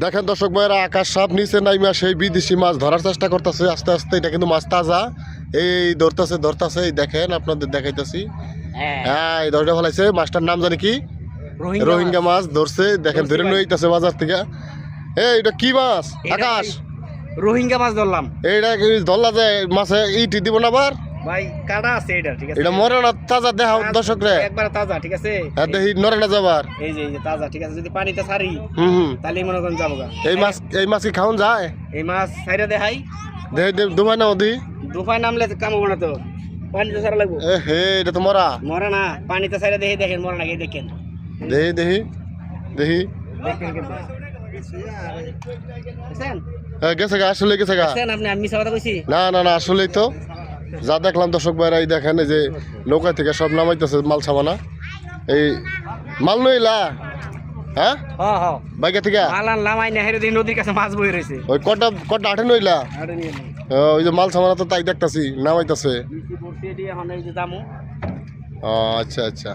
দেখেন দর্শক ভাইরা আকাশ সাপ নিচে নাইমা সেই বিদেশি মাছ ধরার চেষ্টা করতেছে আস্তে আস্তে। এটা কিন্তু মাছ তাজা, এই ধরতেছে এই দেখেন আপনাদের দেখাইতেছি। হ্যাঁ এই ধরতে ফেলাইছে। মাছটার নাম জানি কি? রোহিঙ্গা মাছ ধরছে। দেখেন ধরে নিয়ে আইতাছে বাজার থেকে। এই এটা কি মাছ আকাশ? রোহিঙ্গা মাছ ধরলাম। এইটা ধরলা যে মাছে ইটি দিব না আবার ভাই কাটা আছে এটা, ঠিক আছে। এটা মরে না, তাজা দেখাও দর্শক রে। একবার তাজা, ঠিক আছে। হ্যাঁ দেখি নরে না যাবার। এই যে তাজা, ঠিক আছে। যদি পানিতে ছাড়ি তাহলে মনে করেন যাবো গা। এই মাছ কি খাওন যায়? এই মাছ ছাইরা দেখাই। দুমাই না ওদি দুপাই নামলে কাম হবো না তো, পানিতে ছাড়া লাগবো। এ হে এটা তো মরা। মরে না, পানিতে ছাইরা দেখি। দেখেন মরে না, দেখেন দেখি দেখি দেখি দেখেন কিন্তু। বুঝছেন? গেছে গা, আসলে গেছে গা। বুঝছেন আপনি? আমি মিছা কথা কইছি? না না না আসলেই তো যা দেখলাম দর্শক ভাইরা। এই দেখেন এই যে নৌকা থেকে সব নামাইতেছে মাল সামানা। এই মাল নইলা হ্যাঁ হ্যাঁ হ্যাঁ বাইকে থেকে মাল আনলাম, আইনা হেরে দিন নদীর কাছে মাছ বই রয়েছে। ওই কটা আঠে নইলা ওই যে মাল সামানা তো তাই দেখতাছি নামাইতেছে। এখন এই যে দামু। ও আচ্ছা আচ্ছা।